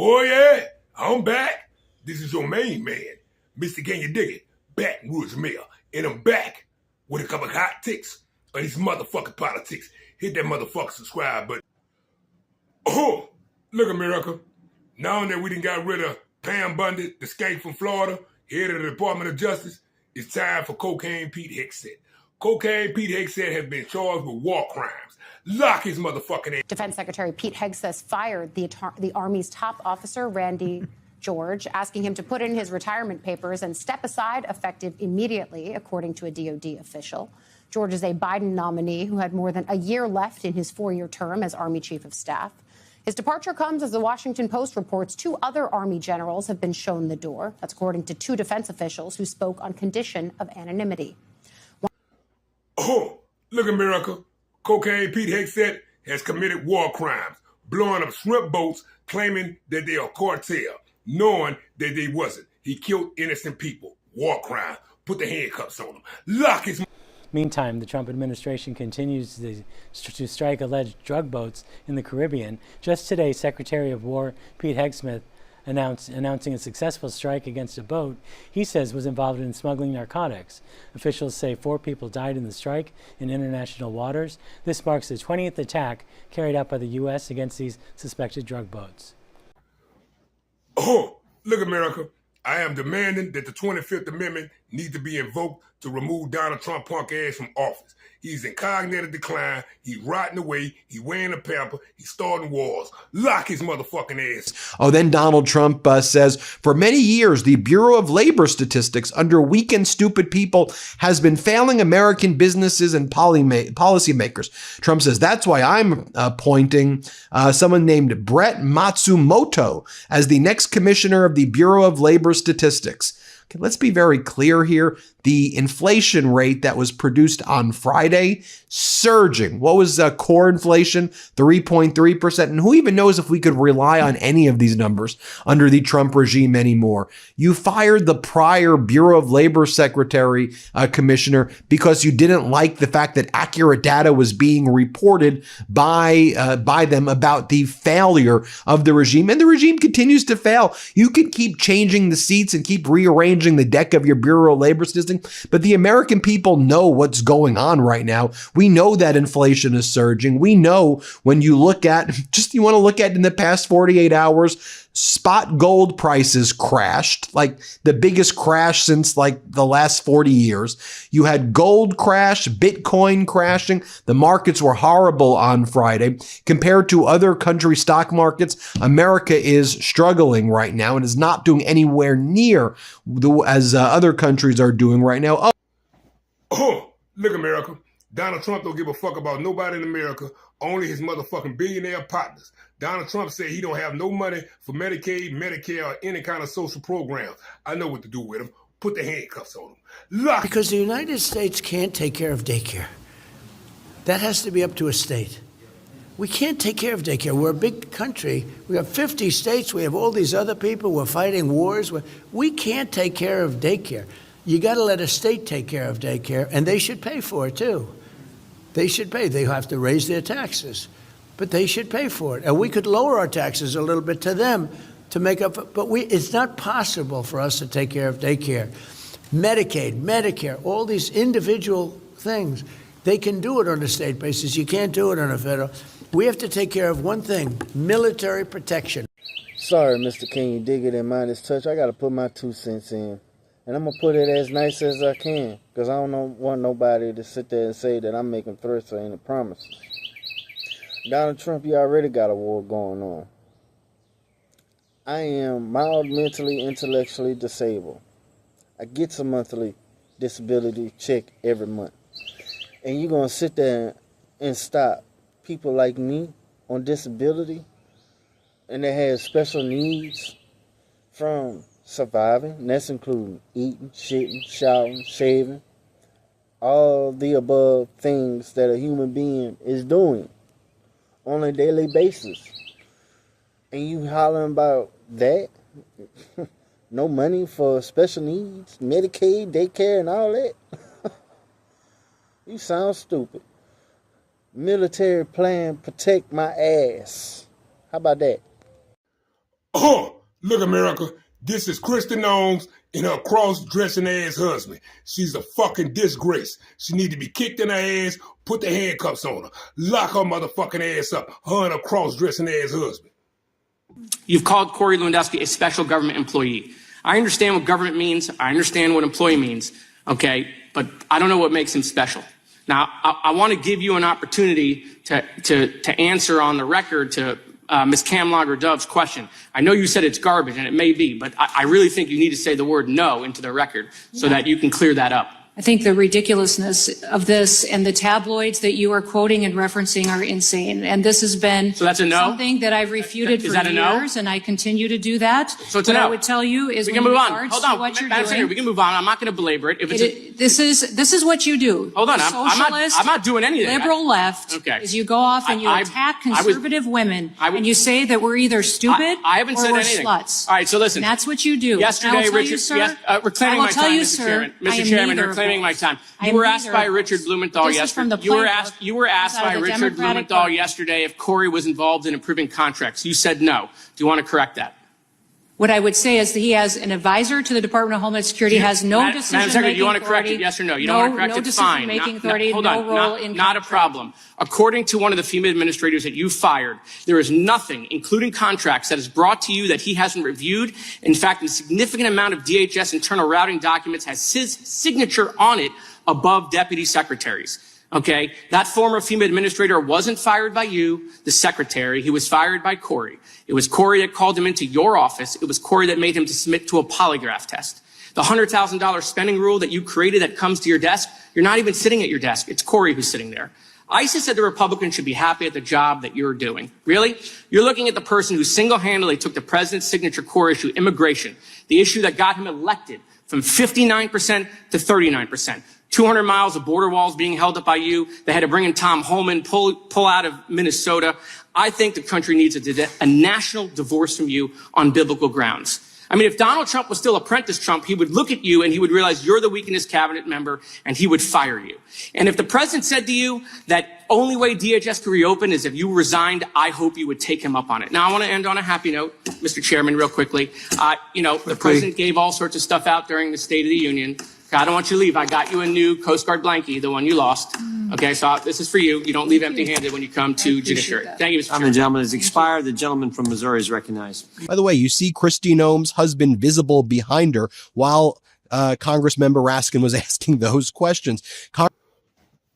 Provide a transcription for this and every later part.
Oh yeah, I'm back. This is your main man, Mr. Can You Dig It, Backwoods Mayor. And I'm back with a couple of hot ticks of these motherfucking politics. Hit that motherfucking subscribe button. Oh, look, America. Now that we done got rid of Pam Bundy, the skank from Florida, head of the Department of Justice, it's time for Cocaine Pete Hegseth. Cocaine Pete Hegseth has been charged with war crimes. Lock his motherfucking ass. Defense Secretary Pete Hegseth fired the Army's top officer, Randy George, asking him to put in his retirement papers and step aside effective immediately, according to a DOD official. George is a Biden nominee who had more than a year left in his 4-year term as Army Chief of Staff. His departure comes as the Washington Post reports 2 other Army generals have been shown the door. That's according to 2 defense officials who spoke on condition of anonymity. Oh, look, America. Cocaine Pete Hegseth has committed war crimes, blowing up shrimp boats, claiming that they are cartel, knowing that they wasn't. He killed innocent people. War crime. Put the handcuffs on him. Lock his... Meantime, the Trump administration continues to strike alleged drug boats in the Caribbean. Just today, Secretary of War Pete Hegseth announcing a successful strike against a boat he says was involved in smuggling narcotics. Officials say 4 people died in the strike in international waters. This marks the 20th attack carried out by the U.S. against these suspected drug boats. Oh, look, America. I am demanding that the 25th Amendment needs to be invoked to remove Donald Trump punk ass from office. He's in cognitive decline. He's rotting away. He's wearing a pamper. He's starting wars. Lock his motherfucking ass. Oh, then Donald Trump says, for many years, the Bureau of Labor Statistics, under weak and stupid people, has been failing American businesses and policymakers. Trump says, that's why I'm appointing someone named Brett Matsumoto as the next commissioner of the Bureau of Labor Statistics. Okay, let's be very clear here. The inflation rate that was produced on Friday, surging. What was core inflation? 3.3%. And who even knows if we could rely on any of these numbers under the Trump regime anymore? You fired the prior Bureau of Labor Secretary commissioner because you didn't like the fact that accurate data was being reported by them about the failure of the regime. And the regime continues to fail. You could keep changing the seats and keep rearranging the deck of your Bureau of Labor Statistics, but the American people know what's going on right now. We know that inflation is surging. We know when you look at, you want to look at in the past 48 hours, spot gold prices crashed, like the biggest crash since like the last 40 years. You had gold crash, Bitcoin crashing. The markets were horrible on Friday. Compared to other country stock markets, America is struggling right now and is not doing anywhere near as other countries are doing right now. Oh, look, America. Donald Trump don't give a fuck about nobody in America, only his motherfucking billionaire partners. Donald Trump said he don't have no money for Medicaid, Medicare, or any kind of social program. I know what to do with him. Put the handcuffs on him. Lock. Because the United States can't take care of daycare. That has to be up to a state. We can't take care of daycare. We're a big country. We have 50 states. We have all these other people. We're fighting wars. We can't take care of daycare. You got to let a state take care of daycare, and they should pay for it, too. They should pay. They have to raise their taxes, but they should pay for it. And we could lower our taxes a little bit to them to make up, but it's not possible for us to take care of daycare. Medicaid, Medicare, all these individual things, they can do it on a state basis. You can't do it on a federal. We have to take care of one thing, military protection. Sorry, Mr. Can You Dig It and Midas Touch? I got to put my 2 cents in. And I'm going to put it as nice as I can, because I don't want nobody to sit there and say that I'm making threats or any promises. Donald Trump, you already got a war going on. I am mild mentally, intellectually disabled. I get a monthly disability check every month. And you're going to sit there and stop people like me on disability and they have special needs from surviving, and that's including eating, shitting, showering, shaving, all the above things that a human being is doing on a daily basis. And you hollering about that? No money for special needs, Medicaid, daycare, and all that? You sound stupid. Military plan, protect my ass. How about that? Look, America, this is Kristen Nomes and her cross-dressing ass husband. She's a fucking disgrace. She need to be kicked in her ass, put the handcuffs on her, lock her motherfucking ass up, her and her cross-dressing ass husband. You've called Corey Lewandowski a special government employee. I understand what government means. I understand what employee means, okay? But I don't know what makes him special. Now, I want to give you an opportunity to answer on the record to Ms. Cam Lager-Dove's question. I know you said it's garbage, and it may be, but I really think you need to say the word no into the record so that you can clear that up. I think the ridiculousness of this and the tabloids that you are quoting and referencing are insane. And this has been So that's a no? something that I've refuted for years, and I continue to do that. So it's a what no. I would tell you is We can move on. regards Hold to on. what you're Madam Secretary, doing. we can move on. I'm not going to belabor it. If it's This is what you do. Hold on. The I'm not doing anything. Liberal left Okay. is you go off and you attack conservative women and you say that we're either stupid I haven't or said we're anything. sluts. All right, so listen. And that's what you do. Yesterday, And I will tell Richard, you, sir, yes, reclaiming I my will tell time, you, Mr. sir, Chairman. I am Mr. Chairman, neither of reclaiming my those. time. I You am were asked neither by of Richard those. Blumenthal This is yesterday. from the You were playbook. asked Out of by the Richard Democratic Blumenthal Party. yesterday if Corey was involved in approving contracts. You said no. Do you want to correct that? What I would say is that he has an advisor to the Department of Homeland Security, has no Madam Secretary, decision-making do you want to correct authority. it? Yes or no? You don't want to correct no it? Fine. decision-making authority, hold no on. role in Not a contract. problem. According to one of the female administrators that you fired, there is nothing, including contracts, that is brought to you that he hasn't reviewed. In fact, a significant amount of DHS internal routing documents has his signature on it above deputy secretaries. Okay, that former FEMA administrator wasn't fired by you, the secretary. He was fired by Corey. It was Corey that called him into your office. It was Corey that made him to submit to a polygraph test. The $100,000 spending rule that you created that comes to your desk, you're not even sitting at your desk. It's Corey who's sitting there. ISIS said the Republicans should be happy at the job that you're doing. Really? You're looking at the person who single-handedly took the president's signature core issue, immigration, the issue that got him elected from 59% to 39%. 200 miles of border walls being held up by you. They had to bring in Tom Homan, pull out of Minnesota. I think the country needs a national divorce from you on biblical grounds. I mean, if Donald Trump was still Apprentice Trump, he would look at you and he would realize you're the weakest cabinet member and he would fire you. And if the president said to you that only way DHS could reopen is if you resigned, I hope you would take him up on it. Now, I want to end on a happy note, Mr. Chairman, real quickly. The president gave all sorts of stuff out during the State of the Union. I don't want you to leave. I got you a new Coast Guard blankie, the one you lost. Okay, so this is for you. You don't leave empty-handed when you come to judiciary. Thank you, Mr. Chairman. The gentleman has expired. The gentleman from Missouri is recognized. By the way, you see Kristi Noem's husband visible behind her while Congressmember Raskin was asking those questions.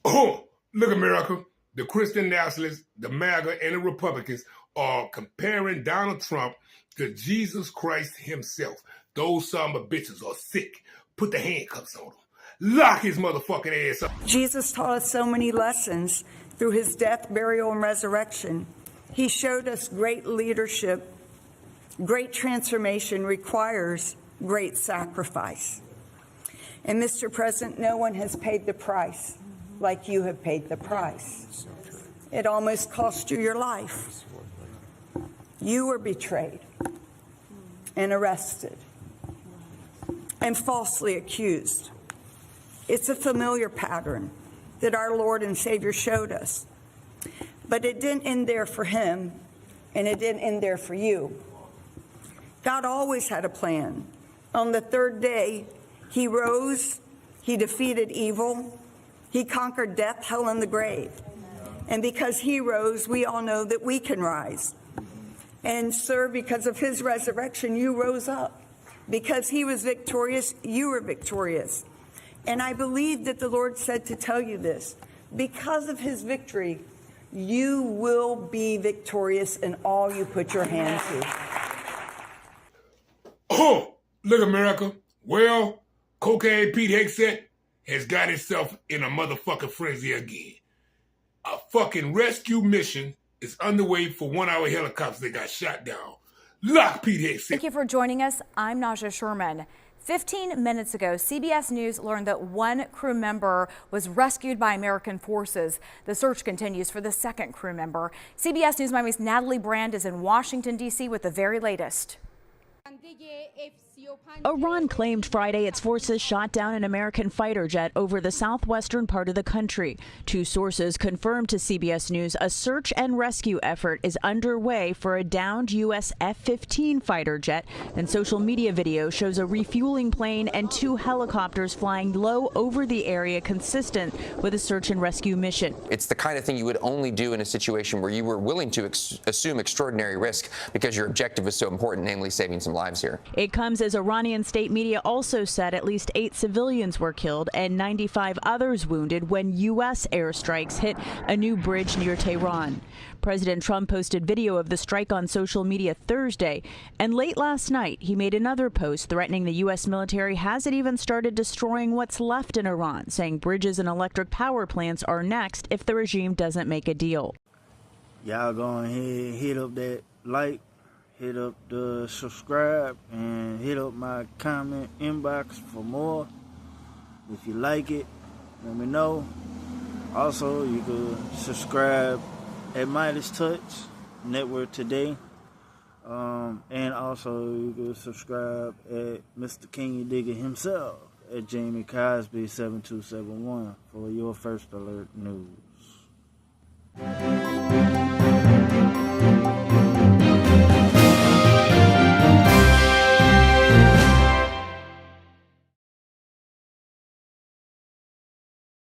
Look, America, the Christian nationalists, the MAGA, and the Republicans are comparing Donald Trump to Jesus Christ himself. Those son of bitches are sick. Put the handcuffs on him. Lock his motherfucking ass up. Jesus taught us so many lessons through his death, burial, and resurrection. He showed us great leadership. Great transformation requires great sacrifice. And Mr. President, no one has paid the price like you have paid the price. It almost cost you your life. You were betrayed and arrested and falsely accused. It's a familiar pattern that our Lord and Savior showed us. But it didn't end there for him, and it didn't end there for you. God always had a plan. On the third day, he rose, he defeated evil, he conquered death, hell, and the grave. And because he rose, we all know that we can rise. And sir, because of his resurrection, you rose up. Because he was victorious, you were victorious. And I believe that the Lord said to tell you this. Because of his victory, you will be victorious in all you put your hand to. Look, America. Well, Cocaine Pete Hegseth has got himself in a motherfucking frenzy again. A fucking rescue mission is underway for 1 hour helicopters that got shot down. Lock Pete Hegseth. Thank you for joining us. I'm Naja Sherman. 15 minutes ago, CBS News learned that one crew member was rescued by American forces. The search continues for the second crew member. CBS News Miami's Natalie Brand is in Washington, D.C. with the very latest. Iran claimed Friday its forces shot down an American fighter jet over the southwestern part of the country. Two sources confirmed to CBS News a search and rescue effort is underway for a downed U.S. F-15 fighter jet, and social media video shows a refueling plane and two helicopters flying low over the area, consistent with a search and rescue mission. It's the kind of thing you would only do in a situation where you were willing to assume extraordinary risk because your objective was so important, namely saving some lives here. It comes as Iranian state media also said at least 8 civilians were killed and 95 others wounded when U.S. airstrikes hit a new bridge near Tehran. President Trump posted video of the strike on social media Thursday, and late last night he made another post threatening the U.S. military hasn't even started destroying what's left in Iran, saying bridges and electric power plants are next if the regime doesn't make a deal. Y'all go ahead, hit up that like, hit up the subscribe, and hit up my comment inbox for more. If you like it, let me know. Also, you can subscribe at Midas Touch Network today. And also, you can subscribe at Mr. King Digger himself at Jamie Cosby 7271 for your first alert news.